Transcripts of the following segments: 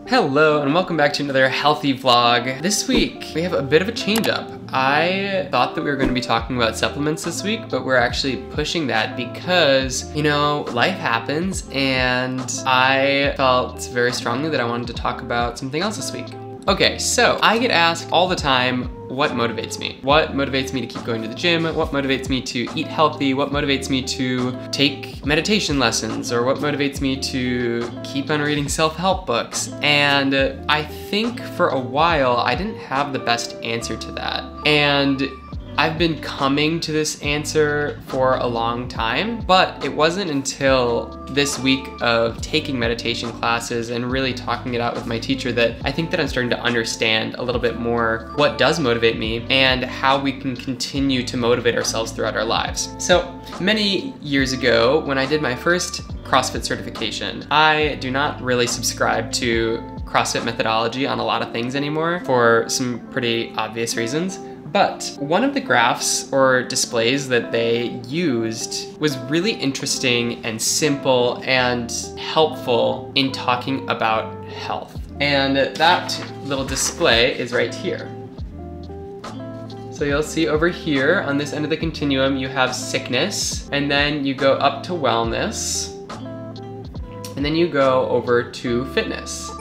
Hello and welcome back to another healthy vlog. This week we have a bit of a change up. I thought that we were going to be talking about supplements this week, but we're actually pushing that because, you know, life happens and I felt very strongly that I wanted to talk about something else this week. Okay, so I get asked all the time, what motivates me? What motivates me to keep going to the gym? What motivates me to eat healthy? What motivates me to take meditation lessons? Or what motivates me to keep on reading self-help books? And I think for a while, I didn't have the best answer to that. And I've been coming to this answer for a long time, but it wasn't until this week of taking meditation classes and really talking it out with my teacher that I think that I'm starting to understand a little bit more what does motivate me and how we can continue to motivate ourselves throughout our lives. So many years ago, when I did my first CrossFit certification, I do not really subscribe to CrossFit methodology on a lot of things anymore for some pretty obvious reasons. But one of the graphs or displays that they used was really interesting and simple and helpful in talking about health. And that little display is right here. So you'll see over here on this end of the continuum, you have sickness, and then you go up to wellness, and then you go over to fitness.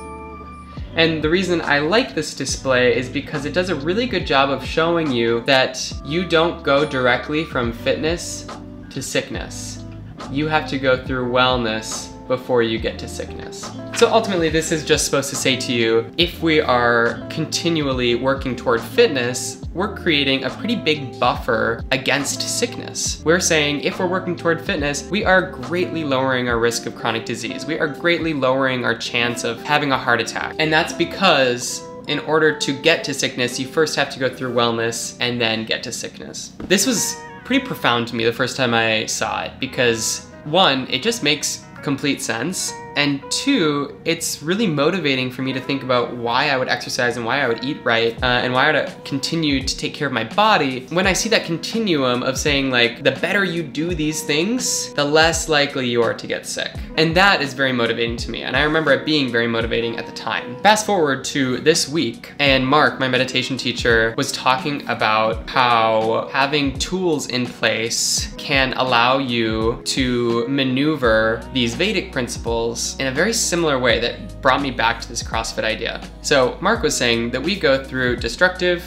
And the reason I like this display is because it does a really good job of showing you that you don't go directly from fitness to sickness. You have to go through wellness before you get to sickness. So ultimately, this is just supposed to say to you, if we are continually working toward fitness, we're creating a pretty big buffer against sickness. We're saying if we're working toward fitness, we are greatly lowering our risk of chronic disease. We are greatly lowering our chance of having a heart attack. And that's because in order to get to sickness, you first have to go through wellness and then get to sickness. This was pretty profound to me the first time I saw it because one, it just makes complete sense. And two, it's really motivating for me to think about why I would exercise and why I would eat right and why I would continue to take care of my body. When I see that continuum of saying like, the better you do these things, the less likely you are to get sick. And that is very motivating to me. And I remember it being very motivating at the time. Fast forward to this week, and Mark, my meditation teacher, was talking about how having tools in place can allow you to maneuver these Vedic principles in a very similar way that brought me back to this CrossFit idea. So Mark was saying that we go through destructive,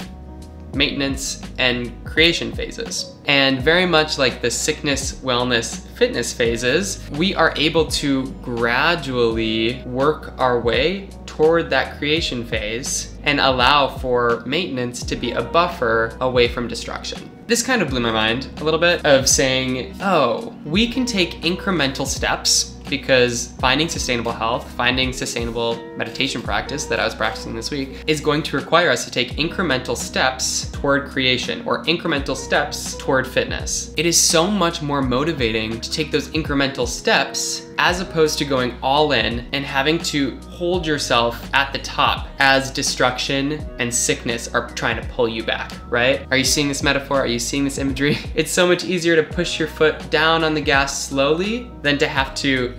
maintenance, and creation phases. And very much like the sickness, wellness, fitness phases, we are able to gradually work our way toward that creation phase and allow for maintenance to be a buffer away from destruction. This kind of blew my mind a little bit of saying, oh, we can take incremental steps because finding sustainable health, finding sustainable meditation practice that I was practicing this week is going to require us to take incremental steps toward creation or incremental steps toward fitness. It is so much more motivating to take those incremental steps as opposed to going all in and having to hold yourself at the top as destruction and sickness are trying to pull you back, right? Are you seeing this metaphor? Are you seeing this imagery? It's so much easier to push your foot down on the gas slowly than to have to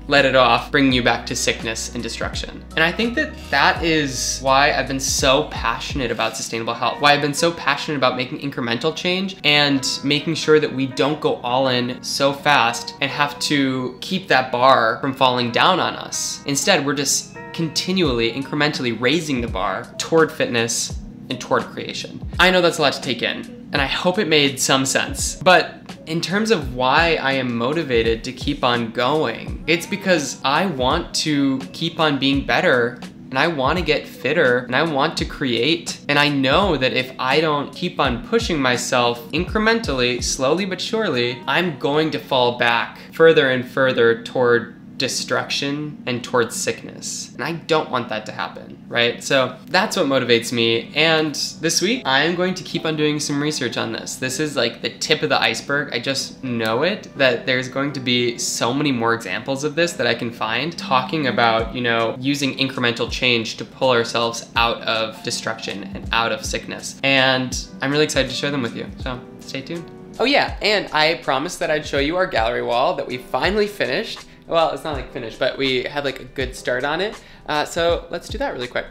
let it off, bringing you back to sickness and destruction. And I think that that is why I've been so passionate about sustainable health, why I've been so passionate about making incremental change and making sure that we don't go all in so fast and have to keep that bar from falling down on us. Instead, we're just continually, incrementally raising the bar toward fitness and toward creation. I know that's a lot to take in, and I hope it made some sense, but in terms of why I am motivated to keep on going, it's because I want to keep on being better and I want to get fitter and I want to create. And I know that if I don't keep on pushing myself incrementally, slowly but surely, I'm going to fall back further and further toward destruction and towards sickness. And I don't want that to happen, right? So that's what motivates me. And this week, I am going to keep on doing some research on this. This is like the tip of the iceberg. I just know it, that there's going to be so many more examples of this that I can find, talking about, you know, using incremental change to pull ourselves out of destruction and out of sickness. And I'm really excited to share them with you. So stay tuned. Oh yeah, and I promised that I'd show you our gallery wall that we finally finished. Well, it's not like finished, but we had like a good start on it. So let's do that really quick.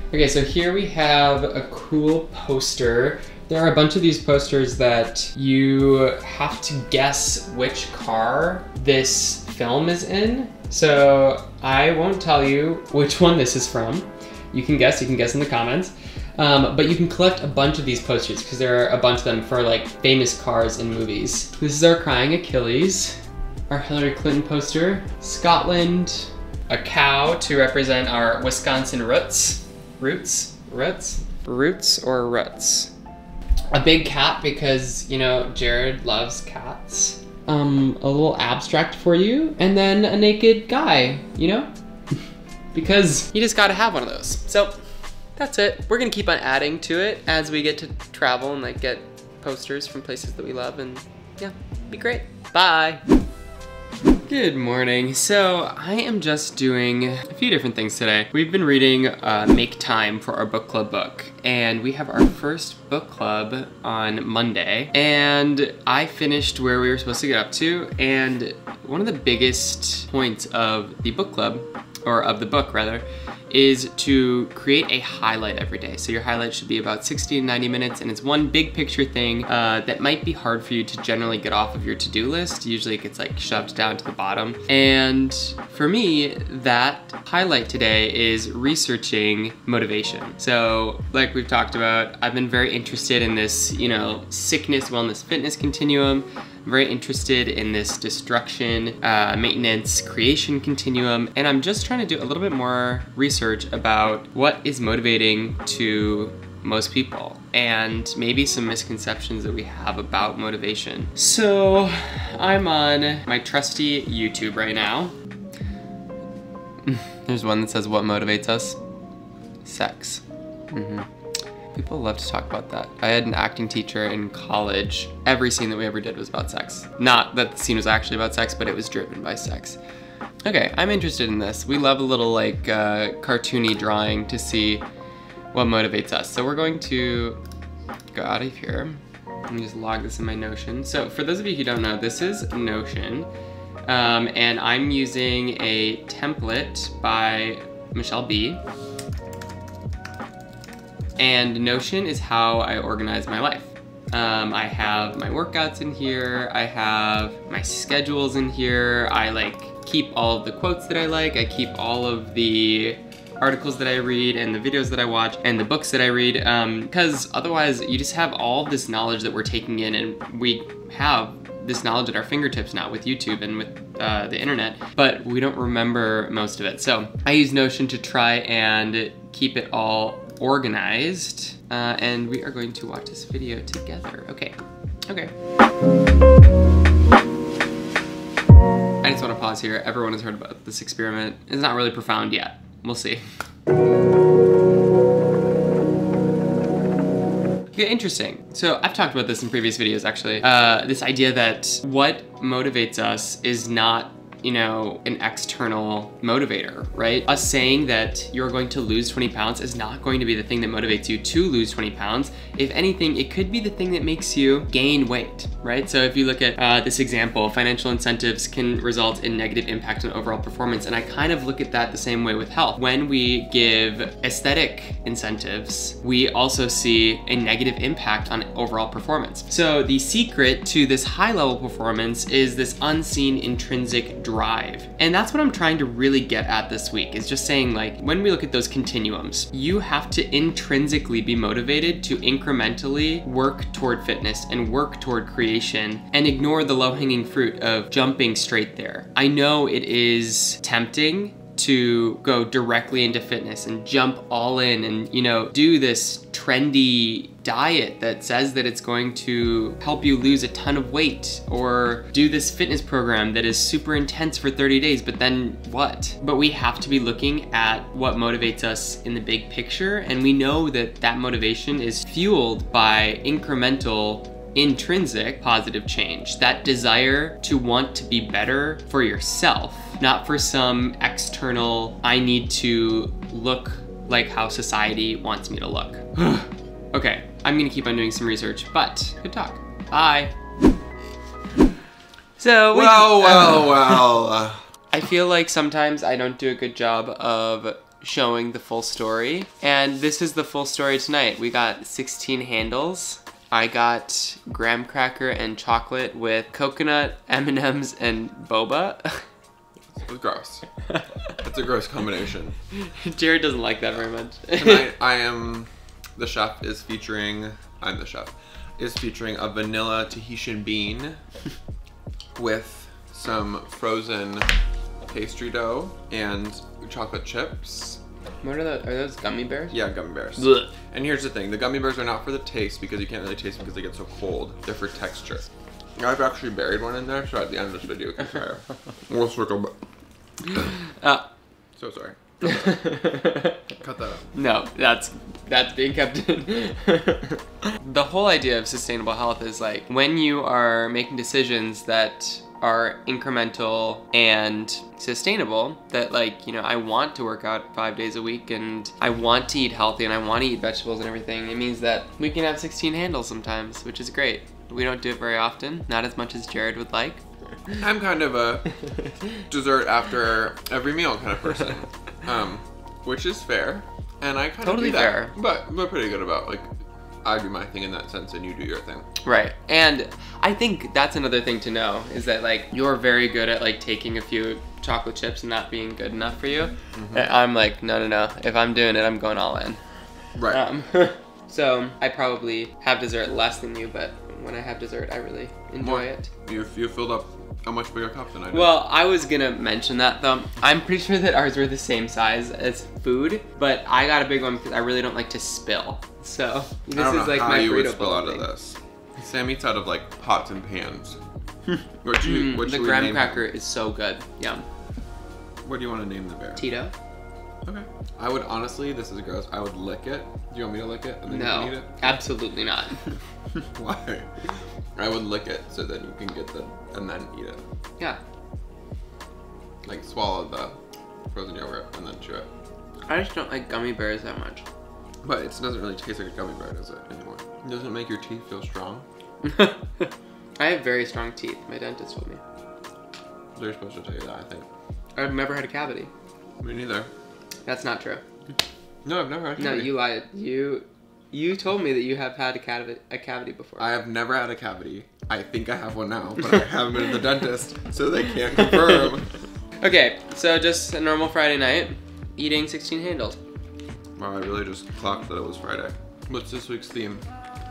Okay, so here we have a cool poster. There are a bunch of these posters that you have to guess which car this film is in. So I won't tell you which one this is from. You can guess in the comments. But you can collect a bunch of these posters because there are a bunch of them for like famous cars in movies. This is our crying Achilles, our Hillary Clinton poster, Scotland, a cow to represent our Wisconsin roots. Roots or ruts. A big cat because, you know, Jared loves cats. A little abstract for you, and then a naked guy, you know? Because you just gotta have one of those. So that's it. We're gonna keep on adding to it as we get to travel and like get posters from places that we love, and yeah, be great. Bye. Good morning. So I am just doing a few different things today. We've been reading Make Time for our book club book, and we have our first book club on Monday, and I finished where we were supposed to get up to, and one of the biggest points of the book club, or of the book rather, is to create a highlight every day. So your highlight should be about 60 to 90 minutes, and it's one big picture thing that might be hard for you to generally get off of your to-do list. Usually it gets like shoved down to the bottom. And for me, that highlight today is researching motivation. So like we've talked about, I've been very interested in this, you know, sickness, wellness, fitness continuum. I'm very interested in this destruction, maintenance, creation continuum, and I'm just trying to do a little bit more research about what is motivating to most people and maybe some misconceptions that we have about motivation. So I'm on my trusty YouTube right now. There's one that says, what motivates us? Sex. People love to talk about that. I had an acting teacher in college. Every scene that we ever did was about sex. Not that the scene was actually about sex, but it was driven by sex. Okay, I'm interested in this. We love a little like cartoony drawing to see what motivates us. So we're going to go out of here and just log this in my Notion. So for those of you who don't know, this is Notion. And I'm using a template by Michelle B. And Notion is how I organize my life. I have my workouts in here, I have my schedules in here, I like keep all of the quotes that I like, I keep all of the articles that I read and the videos that I watch and the books that I read, because otherwise you just have all of this knowledge that we're taking in, and we have this knowledge at our fingertips now with YouTube and with the internet, but we don't remember most of it. So I use Notion to try and keep it all organized, and we are going to watch this video together. Okay. I just want to pause here. Everyone has heard about this experiment. It's not really profound yet. We'll see. Okay, interesting. So I've talked about this in previous videos actually. This idea that what motivates us is not, you know, an external motivator, right? Us saying that you're going to lose 20 pounds is not going to be the thing that motivates you to lose 20 pounds. If anything, it could be the thing that makes you gain weight, right? So if you look at this example, financial incentives can result in negative impact on overall performance. And I kind of look at that the same way with health. When we give aesthetic incentives, we also see a negative impact on overall performance. So the secret to this high level performance is this unseen intrinsic drive. And that's what I'm trying to really get at this week, is just saying, like, when we look at those continuums, you have to intrinsically be motivated to incrementally work toward fitness and work toward creation and ignore the low-hanging fruit of jumping straight there. I know it is tempting to go directly into fitness and jump all in and, you know, do this trendy diet that says that it's going to help you lose a ton of weight, or do this fitness program that is super intense for 30 days, but then what? But we have to be looking at what motivates us in the big picture, and we know that that motivation is fueled by incremental intrinsic positive change, that desire to want to be better for yourself, not for some external, I need to look like how society wants me to look. Okay, I'm gonna keep on doing some research, but good talk. Bye. So well. I feel like sometimes I don't do a good job of showing the full story, and this is the full story tonight. We got 16 handles. I got graham cracker and chocolate with coconut, M&Ms, and boba. It's gross. It's a gross combination. Jared doesn't like that very much. Tonight the chef is featuring, is featuring a vanilla Tahitian bean with some frozen pastry dough and chocolate chips. What are those? Are those gummy bears? Yeah, gummy bears. Blech. And here's the thing, the gummy bears are not for the taste because you can't really taste them because they get so cold. They're for texture. I've actually buried one in there, so at the end of this video, you can try it. We'll circle back. So sorry. Cut that out. No, that's being kept in. The whole idea of sustainable health is like when you are making decisions that are incremental and sustainable, that like, you know, I want to work out 5 days a week and I want to eat healthy and I want to eat vegetables and everything. It means that we can have 16 handles sometimes, which is great. We don't do it very often, not as much as Jared would like. I'm kind of a dessert after every meal kind of person, which is fair, and I kind Totally of do that. fair. But we're pretty good about like, I do my thing in that sense and you do your thing. Right, and I think that's another thing to know is that like you're very good at like taking a few chocolate chips and not being good enough for you. I'm like, no. If I'm doing it, I'm going all in. Right. So I probably have dessert less than you, but when I have dessert, I really enjoy it. You filled up a much bigger cup than I did. Well, I was gonna mention that though. I'm pretty sure that ours were the same size as food, but I got a big one because I really don't like to spill. So this I don't is know like how my you would burrito spill bowl out thing. of this. Sam eats out of like pots and pans. What should The we graham name cracker is so good. Yum. What do you want to name the bear? Tito? Okay. I would honestly, this is gross, I would lick it. Do you want me to lick it and then you can eat No, it? absolutely not. Why? I would lick it so then you can get and then eat it. Yeah. Like swallow the frozen yogurt and then chew it. I just don't like gummy bears that much. But it doesn't really taste like a gummy bear, does it, anymore? Doesn't it make your teeth feel strong? I have very strong teeth. My dentist told me. They're supposed to tell you that, I think. I've never had a cavity. Me neither. That's not true. No, I've never had a No, cavity. you lied. You told me that you have had a cavity before. I have never had a cavity. I think I have one now, but I haven't been to the dentist, so they can't confirm. Okay, so just a normal Friday night, eating 16 handles. Wow, I really just clocked that it was Friday. What's this week's theme?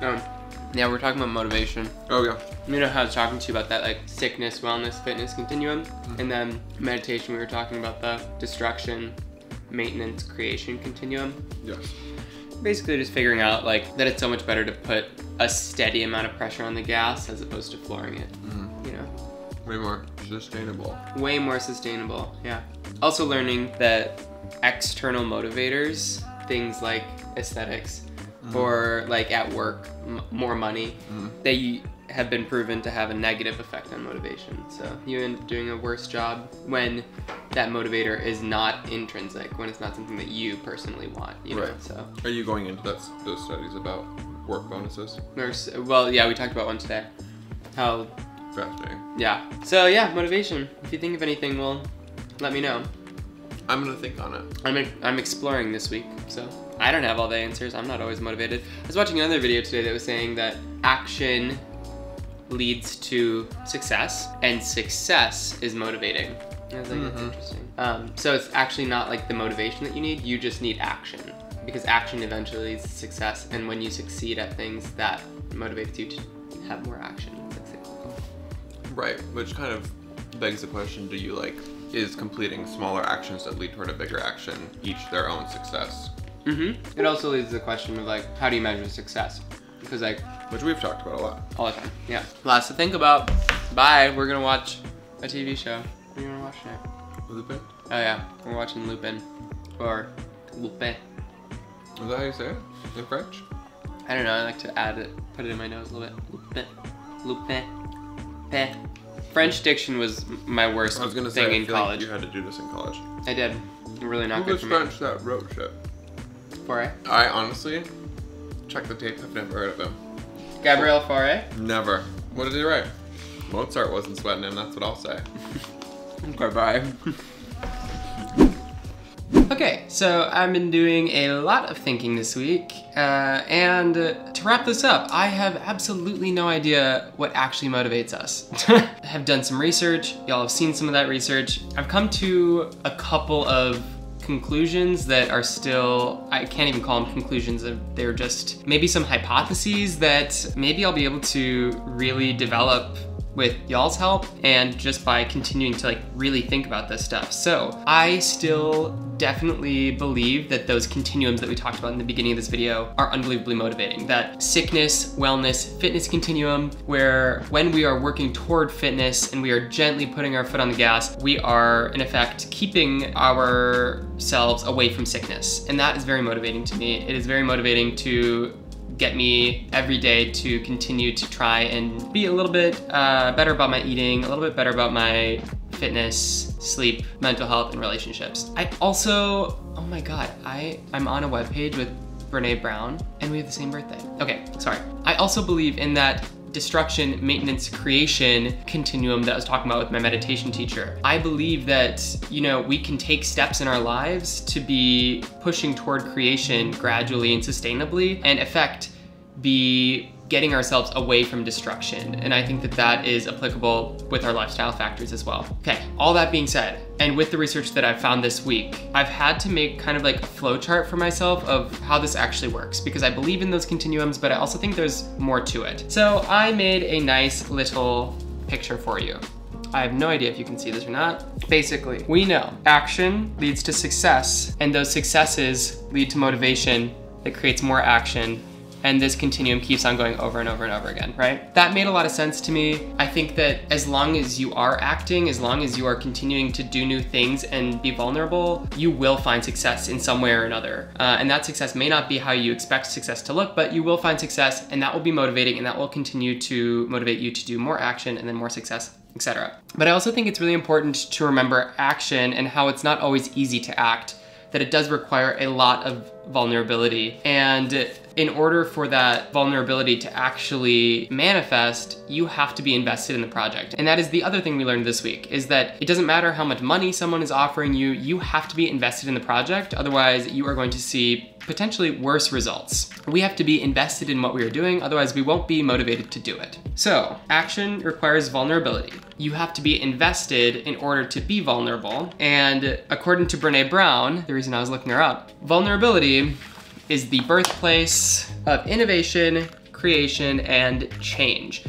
Yeah, we're talking about motivation. Oh yeah. You know how I was talking to you about that like sickness, wellness, fitness continuum? And then meditation, we were talking about the destruction, maintenance, creation continuum. Yes. Basically just figuring out like that it's so much better to put a steady amount of pressure on the gas as opposed to flooring it, you know? Way more sustainable. Way more sustainable, yeah. Also learning that external motivators, things like aesthetics, or like at work, more money, they have been proven to have a negative effect on motivation. So you end up doing a worse job when that motivator is not intrinsic, when it's not something that you personally want, you know? So. Are you going into those studies about work bonuses? Well, yeah, we talked about one today. How. Fascinating. Yeah. So yeah, motivation. If you think of anything, well, let me know. I'm gonna think on it. I'm exploring this week, so I don't have all the answers. I'm not always motivated. I was watching another video today that was saying that action leads to success, and success is motivating. And I was like, that's interesting. So it's actually not like the motivation that you need, you just need action. Because action eventually leads to success, and when you succeed at things, that motivates you to have more action. That's it. Right, which kind of begs the question, do you like, is completing smaller actions that lead toward a bigger action each their own success? It also leads to the question of like, how do you measure success? Because like, which we've talked about a lot. all the time, yeah. Lots to think about. Bye, we're gonna watch a TV show. What are you gonna watch tonight? Lupin? Oh yeah, we're watching Lupin. Or Lupin. Is that how you say it? In French? I don't know, I like to add it, put it in my nose a little bit. Lupin. Lupin. Pe. French diction was my worst I was gonna thing say, in I feel college. like you had to do this in college. I did. Really not Who good was for French that wrote shit? me. Fauré. I honestly, check the tape, I've never heard of him. Gabriel Fauré? Never. What did he write? Mozart wasn't sweating him, that's what I'll say. Okay, bye. Okay, so I've been doing a lot of thinking this week, and to wrap this up, I have absolutely no idea what actually motivates us. I have done some research, y'all have seen some of that research. I've come to a couple of conclusions that are still, I can't even call them conclusions, they're just maybe some hypotheses that maybe I'll be able to really develop with y'all's help and just by continuing to really think about this stuff. So I still definitely believe that those continuums that we talked about in the beginning of this video are unbelievably motivating. That sickness, wellness, fitness continuum, where when we are working toward fitness and we are gently putting our foot on the gas, we are in effect keeping ourselves away from sickness. And that is very motivating to me. It is very motivating to get me every day to continue to try and be a little bit better about my eating, a little bit better about my fitness, sleep, mental health, and relationships. I also, oh my God, I'm on a webpage with Brene Brown and we have the same birthday. Okay, sorry. I also believe in that destruction, maintenance, creation continuum that I was talking about with my meditation teacher. I believe that, we can take steps in our lives to be pushing toward creation gradually and sustainably, and in effect, be getting ourselves away from destruction. And I think that that is applicable with our lifestyle factors as well. Okay, all that being said, and with the research that I've found this week, I've had to make kind of like a flow chart for myself of how this actually works, because I believe in those continuums, but I also think there's more to it. So I made a nice little picture for you. I have no idea if you can see this or not. Basically, we know action leads to success, and those successes lead to motivation that creates more action, and this continuum keeps on going over and over and over again, right? That made a lot of sense to me. I think that as long as you are acting, as long as you are continuing to do new things and be vulnerable, you will find success in some way or another. And that success may not be how you expect success to look, but you will find success, and that will be motivating, and that will continue to motivate you to do more action and then more success, etc. But I also think it's really important to remember action and how it's not always easy to act, that it does require a lot of vulnerability. And in order for that vulnerability to actually manifest, you have to be invested in the project. And that is the other thing we learned this week, is that it doesn't matter how much money someone is offering you, you have to be invested in the project. Otherwise, you are going to see potentially worse results. We have to be invested in what we are doing, otherwise we won't be motivated to do it. So, action requires vulnerability. You have to be invested in order to be vulnerable. And according to Brene Brown, the reason I was looking her up, vulnerability is the birthplace of innovation, creation, and change.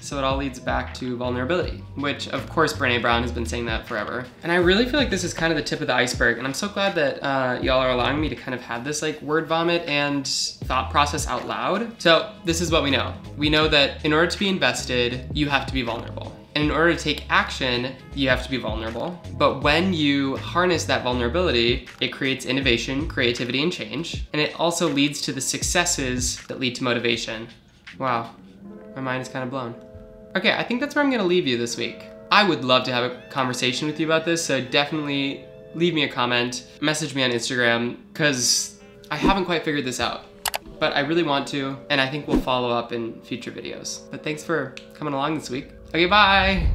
So it all leads back to vulnerability, which of course Brene Brown has been saying that forever. And I really feel like this is kind of the tip of the iceberg, and I'm so glad that y'all are allowing me to kind of have this word vomit and thought process out loud. So this is what we know. We know that in order to be invested, you have to be vulnerable. And in order to take action, you have to be vulnerable. But when you harness that vulnerability, it creates innovation, creativity, and change. And it also leads to the successes that lead to motivation. Wow, my mind is kind of blown. Okay, I think that's where I'm gonna leave you this week. I would love to have a conversation with you about this, so definitely leave me a comment, message me on Instagram, because I haven't quite figured this out. But I really want to, and I think we'll follow up in future videos. But thanks for coming along this week. Okay, bye!